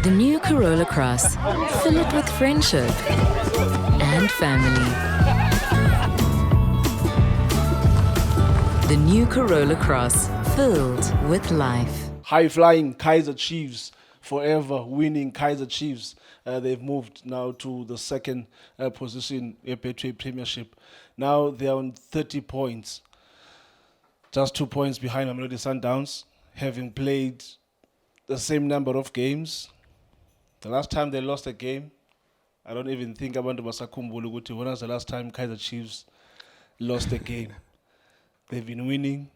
The new Corolla Cross. Fill it with friendship and family. The new Corolla Cross. Filled with life. High-flying Kaizer Chiefs, forever winning Kaizer Chiefs. They've moved now to the second position in Betway Premiership. Now they're on 30 points. Just 2 points behind Mamelodi Sundowns, having played the same number of games. The last time they lost a game, I don't even think abantu basakhumbula ukuthi when was the last time Kaizer Chiefs lost a game. They've been winning,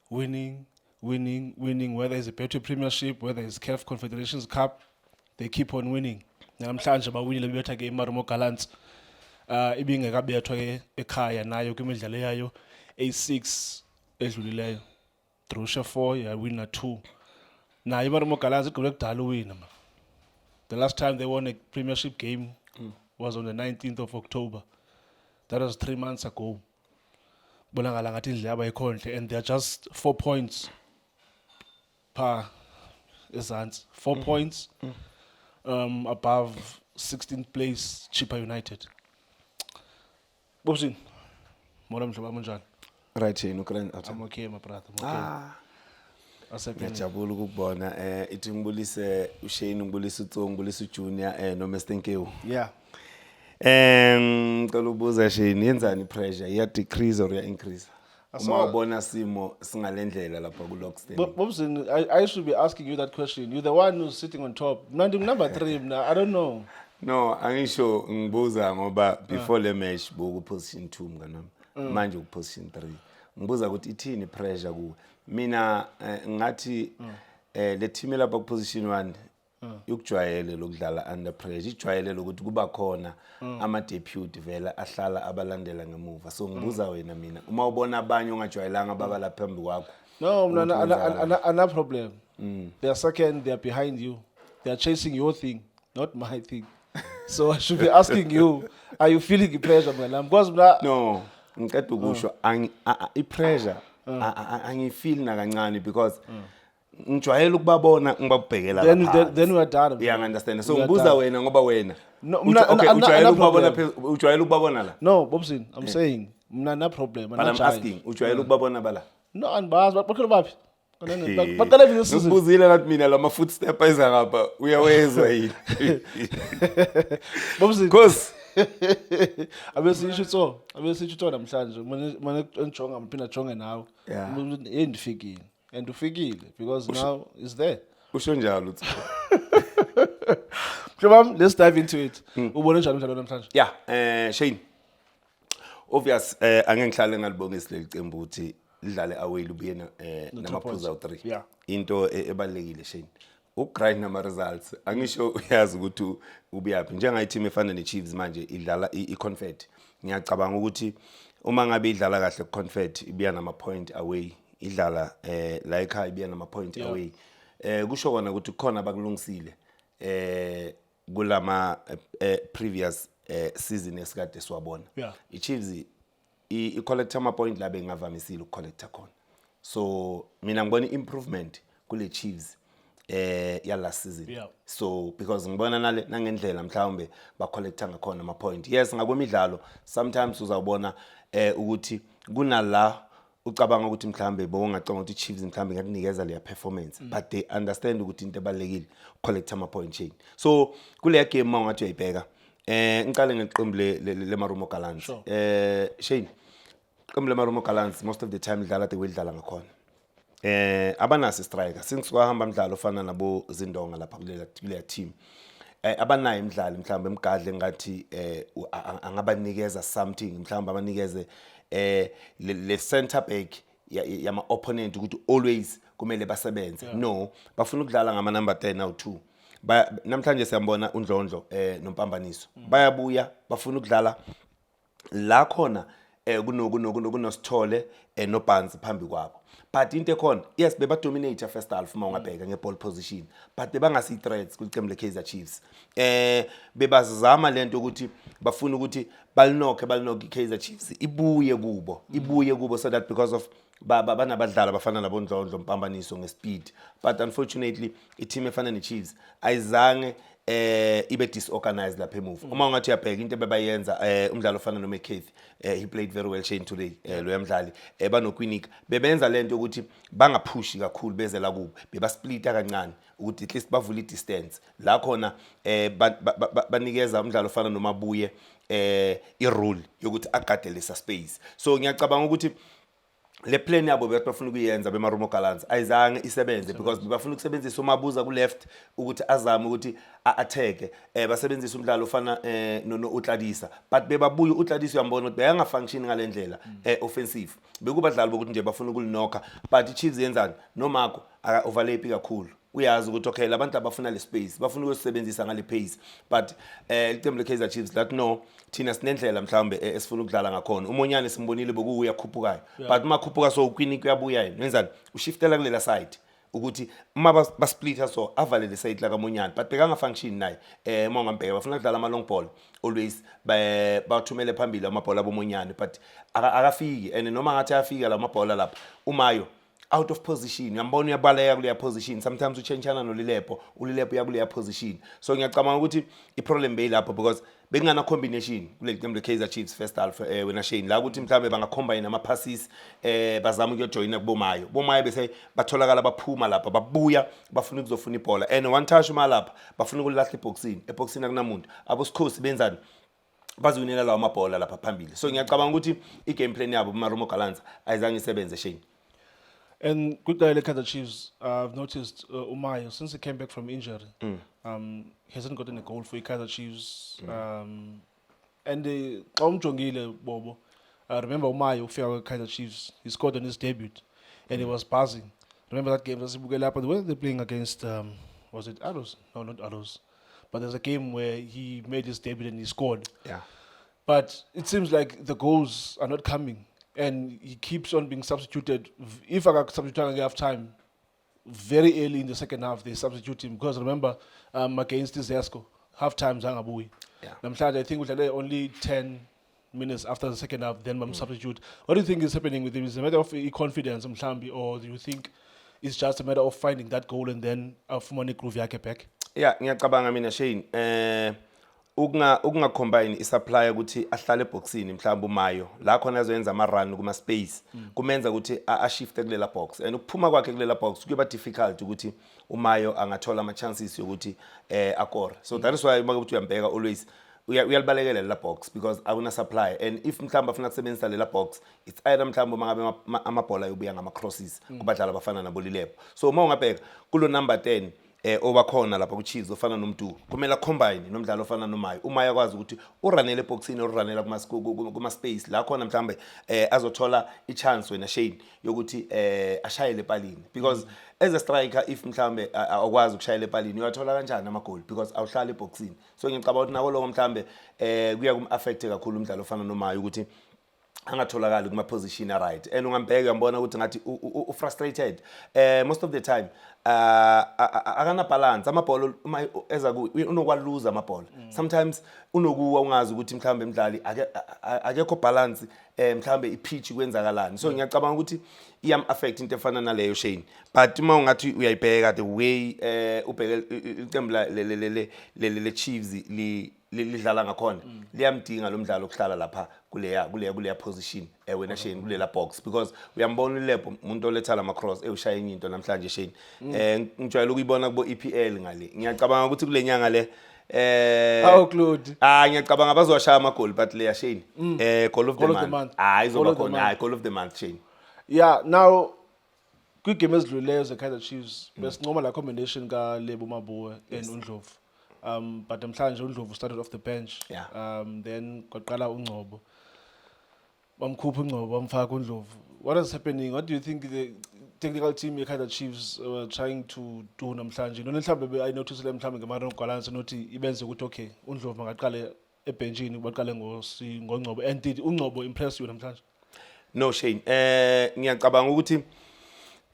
whether it's a Betway Premiership, whether it's CAF Confederations Cup, they keep on winning. Namhlanje bawinile bebetha ke iMarumo Gallants. Ibingekabethwa ekhaya nayo kwimidlalo yayo A6 edlulileyo. Drusha 4 yawina 2. Nayo iMarumo Gallants igqibele kudala uwina. The last time they won a Premiership game was on the 19th of October. That was 3 months ago. Bonakala ngathi indlela abayikhonhle, and they're just 4 points per ezantsi. 4 points above 16th place Chippa United. Bobsin, molo mhlobo munjani? Right yini uGrand Arthur? I'm okay, my brother. I'm okay. Ngiyajabula ukubona ithi ngibulise uShane, ngibulise uTsongo, ngibulise uJunior no Mr Nkewu. Yeah. Ngicela ubuza Shane, yenzani pressure? Iya decrease or ya increase? Uma ubona simo singalendlela lapha ku Lockstar. Bobsin, I should be asking you that question. You're the one who's sitting on top. Number 3 now. I don't know. No, angisho ngibuza ngoba before le match boku position 2 mnganami. Manje ku position 3. Ngibuza ukuthi ithini pressure kuwe. Mina ngathi le team lapha ku position 1 ukujwayele lokudlala under pressure, ijwayele ukuthi kuba khona ama deputy vela ahlala abalandela ngemuva. So ngibuza wena mina, uma ubona abanye ongajwayelanga baba la phambili kwakho. No, no problem. They are second, they are behind you. They are chasing your thing, not my thing. So I should be asking you, are you feeling the pressure, man? Because no, ngicela ukusho I pressure angifeel na kancane because ngijwayele ukubabona ngibabhekela lapha. Then we are done. Yeah, I understand. So ngibuza wena ngoba wena. No, okay, ujwayele ukubabona la. No, Bobsin, I'm saying no problem. But I'm asking, ujwayele ukubabona bala. No, andibazi bakhona baphi? Baqala vini sizwe. Ngibuzile ngathi mina lama footstep ayeza ngapha uyawezwa yini. Bobsin. Because abesitsho namhlanje manje enjonga mphinda jonge nawe. Endifikile. And ufikile because now it's there. Usho njalo uthi. Let's dive into it. Ubone njalo namhlanje. Yeah, Shane. Obvious angeke ngihlale ngalibongisa leli cembu ukuthi lidlale away lubuye namaphuzu awu3. Yeah. Into ebalekile Shane. Ukugrind nama results angisho uyazi ukuthi ubuyapi njenga team efana neChiefs manje idlala iConfed. Ngiyacabanga ukuthi uma ngabe idlala kahle kuConfed ibiya nama point away. Idlala la ekhaya ibiya nama point away. Kusho kona ukuthi khona bakulungisile kulama previous season esikade siwabona. iChiefs I collect ama point la bengavamisile ukucollect khona. So mina ngibona improvement kule Chiefs ya last season. So because ngibona nangendlela mhlawumbe ba collecta ngakhona ama point. Yes, ngakwemidlalo sometimes uzawubona ukuthi kunala ucabanga ukuthi mhlawumbe bongacabanga ukuthi Chiefs mhlawumbe ngakunikeza leya performance, but they understand ukuthi into ebalekile collect ama point chain. So kule game mawungathi uyayibheka ngiqale ngeqembu le Marumo Gallants. Shane, iqembu le Marumo Gallants most of the time idlala the way idlala ngakhona. Abanasi striker since kwahamba umdlalo ofana nabo Zindonga lapha kule team. Abanayo imidlalo mhlawumbe emgadle ngathi angabanikeza something mhlawumbe abanikeze le center back yama opponent ukuthi always kumele basebenze. No, bafuna ukudlala ngama number 10 now 2. Namhlanje siyambona uNdlondlo noMpambaniso. Bayabuya bafuna ukudlala la khona kunosithole noBhansi phambi kwabo. But into ekhona, yes, beba dominate first half uma ungabheka ngeball position, but bebangasi threats kulicembu leKaizer Chiefs. Bebazama lento ukuthi bafuna ukuthi balinoke iKaizer Chiefs ibuye kubo so that because of banabadlali abafana nabondlondlo mpambaniso ngespeed, but unfortunately i-team efana ne-Chiefs ayizange ibe disorganized lapha emuva. Uma ungathi uyabheka into bebayenza umdlalo ofana noMcCarthy, he played very well Shane today, lo mdlali banoQuinica bebenza lento ukuthi bangaphushi kakhulu beze la kubo, bebasplita kancane ukuthi at least bavule i-distance la khona banikeza umdlalo ofana noMabuye i-rule yokuthi agade lesa space. So ngiyacabanga ukuthi le plan yabo befuna ukuyenza beMarumo Gallants ayizange isebenze because bafuna ukusebenzisa uMabuza ku left ukuthi azame ukuthi attack basebenzisa umdlalo ofana noUtladisa, but bebabuye uTladisa uyambona ukuthi bayanga function ngalendlela offensive, bekubadlali bokuthi nje bafuna ukulinokha, but iChiefs yenzani noMarco overlap kakhulu, uyazi ukuthi okay labantu abafuna le space bafuna ukusebenzisa ngale pace, but iqembu leKaizer Chiefs that no thina sinendlela mhlambe esifuna ukudlala ngakhona. Umonyane simbonile boku uyakhuphukayo, but uma khuphuka so uQuinica uyabuya yini wenzani ushiftela kulela side ukuthi uma basplitter so avale le side la kaMonyane, but bekanga function naye uma ngambheka bafuna ukudlala ama long ball always bathumele phambili amabhola boMonyane, but akafiki, and noma ngathi afika la mabhola lapha uMayo out of position, uyambona uyabaleka kuleya position, sometimes uchangeana noLilepo, uLilepo yakuleya position. So ngiyacabanga ukuthi iproblem beyilapho because bekungana combination kule qembu leKaizer Chiefs first half wena Shane la ukuthi mhlambe bangacombine ama passes bazama ukujoina kuboMayo, boMayo bese batholakala baphuma lapha babuya bafuna ukuzofuna ibhola, and one touch uma lapha bafuna ukulahla eboxini akunamuntu abosikhosi benzani baziwinela lawo mabhola lapha phambili. So ngiyacabanga ukuthi igame plan yabo beMarumo Gallants ayizange isebenze Shane. And good guy like the Chiefs, I've noticed Umayo, since he came back from injury, he hasn't gotten a goal for Kaizer Chiefs. And Jongile Bobo, I remember Umayo ufika Kaizer Chiefs, he scored on his debut and he was buzzing. Remember that game, when they playing against, was it Arrows? No, not Arrows. But there's a game where he made his debut and he scored. Yeah. But it seems like the goals are not coming. And he keeps on being substituted. If I got substituted at half time, very early in the second half, they substitute him. Because remember, against Zesco, half time Zangabui. Yeah. I think we only 10 minutes after the second half, then substitute. What do you think is happening with him? Is it a matter of confidence, or do you think it's just a matter of finding that goal and then Fumani groove yake back? Yeah, ngiyacabanga mina Shane, ukunga combine isupply ukuthi ahlale eboxini mhlawumbe uMayo la khona azoyenza ama run kuma space kumenza ukuthi a shift kulela box, and ukuphuma kwakhe kulela box kuyoba difficult ukuthi uMayo angathola ama chances yokuthi akore. So that is why uma ukuthi uyambheka always uyalibalekela lela box because akuna supply, and if mhlawumbe afuna ukusebenzisa lela box it's either mhlawumbe mangabe amabhola yobuya ngama crosses kubadlala abafana naboLilepo. So uma ungabheka kulo number 10 obakhona lapha kuChiefs ofana noMntu kumele combine nomdlalo ofana noMayo, uMayo akwazi ukuthi uranele eboxini uranela kuma space la khona mhlambe azothola ichance wena Shane yokuthi ashayele epalini, because as a striker if mhlambe akwazi ukushayela epalini uyathola kanjani ama goal because awuhlala eboxini. So ngicabanga ukuthi nako lokho mhlambe kuya kumaffect kakhulu umdlalo ofana noMayo ukuthi angatholakali kuma position right, and ungambheka uyambona ukuthi ngathi frustrated most of the time, akana balance amabhola eza unokwaluza amabhola sometimes unokuwa ungazi ukuthi mhlambe umdlali akekho balance mhlambe ipitch kwenzakalani. So ngiyacabanga ukuthi iyam affect into efana naleyo Shane, but uma ungathi uyayibheka the way ubheka iqembu le Chiefs lidlala ngakhona liyamdinga lo mdlalo okuhlala lapha kuleya position wena Shane kulela box, because uyambona uLilepo umuntu oletha la cross ushaya enye into namhlanje Shane. Ngijwayele ukuyibona kubo EPL ngale, ngiyacabanga ukuthi kule nyanga le Claude ngiyacabanga bazoshaya ama goal, but le Shane goal of the month izoba khona goal of the month Shane. Yeah, now quick game ezidluleyo zeKaizer Chiefs besinqoma la combination ka Lebo Mabuwe and uNdlovu. But namhlanje uNdlovu started off the bench. Yeah. Then kwaqala uNgcobo. Bamkhupha uNgcobo bamfaka uNdlovu. What is happening? What do you think the technical team yeKaizer Chiefs were trying to do namhlanje? Nona mhlambe I noticed mhlambe ngeMarumo Gallants nothi ibenze ukuthi okay uNdlovu makaqale ebenchini baqale ngoNgcobo, and did uNgcobo impress you namhlanje? No Shane, ngiyacabanga ukuthi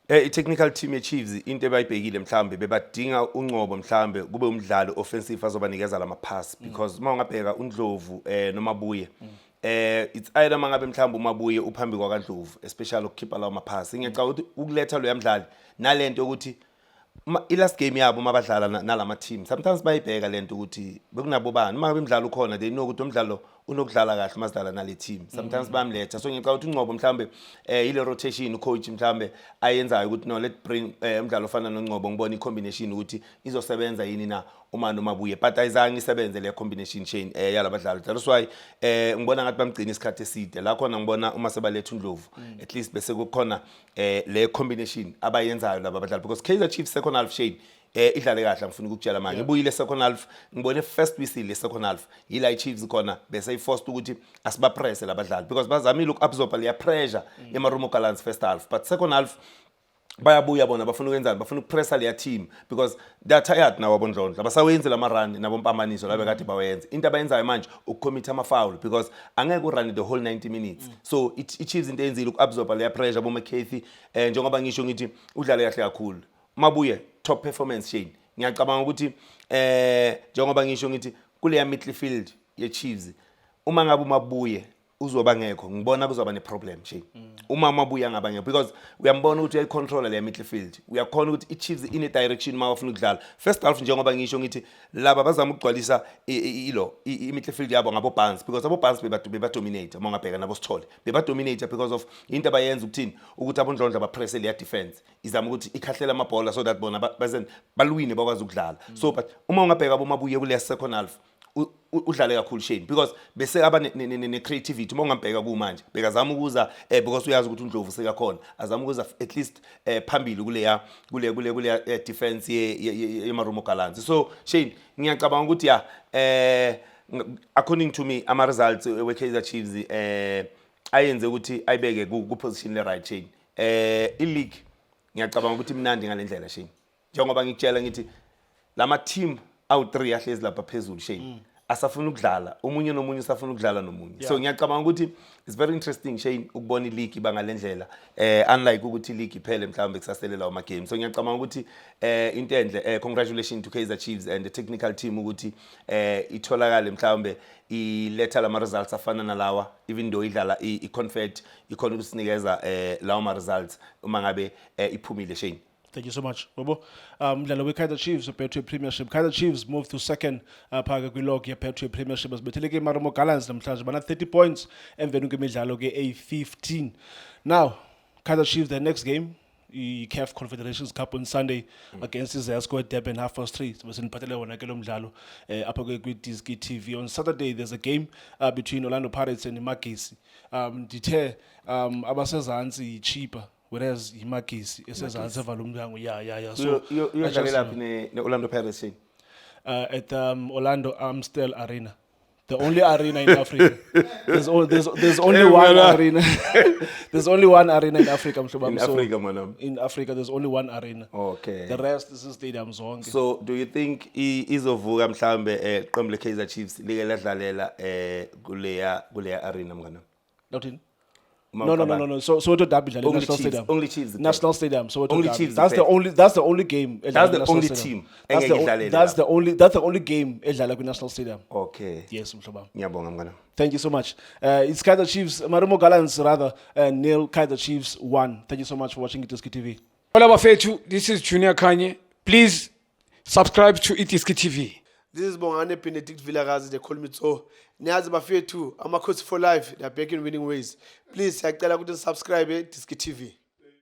i-technical team ye-Chiefs into ebayibhekile mhlambe bebadinga uNgcobo mhlambe kube umdlalo offensive azobanikeza lama pass, because uma ungabheka uNdlovu noMabuye it's either mangabe mhlawumbe umabuye uphambi kwaNdlovu especially ukukhipha lawo maphasi ngiyacabanga ukuthi ukuletha lo yamdlali nalento ukuthi last game yabo mabadlala nalama team sometimes bayibheka lento ukuthi bekunabo bani mangabe imidlalo ukhona they know ukuthi umdlalo unokudlala kahle masidlala nale team sometimes bayamletha so ngicabanga ukuthi Ngcobo mhlambe ile rotation coach mhlambe ayenzayo ukuthi no let bring umdlalo ofana noNgcobo ngibona icombination ukuthi izosebenza yini na uma nomabuye but ayizange isebenze le combination chain yalabadlali that's why ngibona ngathi bamgcina isikhathi eside la khona ngibona uma sebaletha uNdlovu at least bese kukhona le combination abayenzayo laba badlali because Kaizer Chiefs second half shade idlale kahle ngifuna ukutshela manje ibuyile second half ngibone first whistle second half ila Chiefs khona bese iforced ukuthi asiba press labadlali because bazamile ukabsorb le pressure eMarumo Gallants first half but second half bayabuya bona bafuna ukwenzani bafuna ukupressa le team because they are tired now abondlondla basawenze lama run nabo mpamaniso labe kade bawenze into abayenzayo manje ukucommit ama foul because angeke urun the whole 90 minutes so it Chiefs into enzile ukabsorb le pressure bo McCarthy njengoba ngisho ngithi udlale kahle kakhulu mabuye top performance chain ngiyacabanga ukuthi njengoba ngisho ngithi kule midfield ye Chiefs uma ngabe umabuye uzoba ngekho ngibona kuzoba ne problem chain uma mabuya ngabanye because uyambona ukuthi uyayicontrol le midfield uyakhona ukuthi iChiefs ine direction mawafuna ukudlala first half njengoba ngisho ngithi laba bazama ukugcwalisa midfield yabo ngabo Barnes because abo Barnes beba dominate mangabheka nabo Sithole beba dominate because of into abayenza ukuthini ukuthi abondlondla ba press le defense izama ukuthi ikhahlela amabhola so that bona bazen balwine bakwazi ukudlala so but uma ungabheka abo mabuye kule second half udlale kakhulu Shane because bese aba ne creativity uma ungambheka ku manje bekazama ukuza because uyazi ukuthi uNdlovu sekakhona azama ukuza at least phambili kule defense yeMarumo Gallants so Shane ngiyacabanga ukuthi according to me ama results we Kaizer Chiefs ayenze ukuthi ayibeke ku position le right Shane ileague ngiyacabanga ukuthi imnandi ngalendlela Shane njengoba ngikutshela ngithi lama team awu3 yahlezi lapha phezulu Shane asafuna ukudlala umunye nomunye usafuna ukudlala nomunye so ngiyacabanga ukuthi it's very interesting Shane ukubona ileague bangalendlela unlike ukuthi ileague iphele mhlawumbe kusaselela ama games so ngiyacabanga ukuthi into enhle congratulations to Kaizer Chiefs and the technical team ukuthi itholakale mhlawumbe iletha lama results afana nalawa even though idlala iconfect ikhona ukusinikeza lawa ma results uma ngabe iphumile Shane. Thank you so much, Bobo. Mdlalo we Kaizer Chiefs Betway Premiership. Kaizer Chiefs moved to second phaka kwilog ye Betway Premiership asibethele ke Marumo Gallants namhlanje bana 30 points emveni kwemidlalo ke A15. Now, Kaizer Chiefs their next game CAF Confederations Cup on Sunday against Izesco at Durban 3:30. Baseniphathele wona ke lo mdlalo apha kwi-Diski TV. On Saturday there's a game between Orlando Pirates and Magesi. Dithe abasezantsi cheaper whereas iMagesi esezantsi evala umnyango so you're lapha ne Orlando Pirates at Orlando Amstel Arena, the only arena in Africa. There's only one arena. There's only one arena in Africa, in Africa manam. In Africa there's only one arena. Okay. The rest is stadiums zonke. So do you think izovuka mhlambe qembu le Kaizer Chiefs like ladlalela kuleya arena mngana? Nothing. No. So to Derby, National Stadium. Only Chiefs. National Stadium. So only Chiefs. That's the only game. That's the only team. That's the only game edlala National Stadium. Okay. Yes, mhlobo. Ngiyabonga mngana. Thank you so much. It's Kaizer Chiefs, Marumo Gallants rather, nil, Kaizer Chiefs 1. Thank you so much for watching Itiski TV. Hola Bafethu, this is Junior Kanye. Please subscribe to Itiski TV. This is Bongane Benedict Villagazi, they call me so. Niyazi Bafethu, I'm a coach for life. They are back in winning ways. Please, I tell you to subscribe to Itiski TV.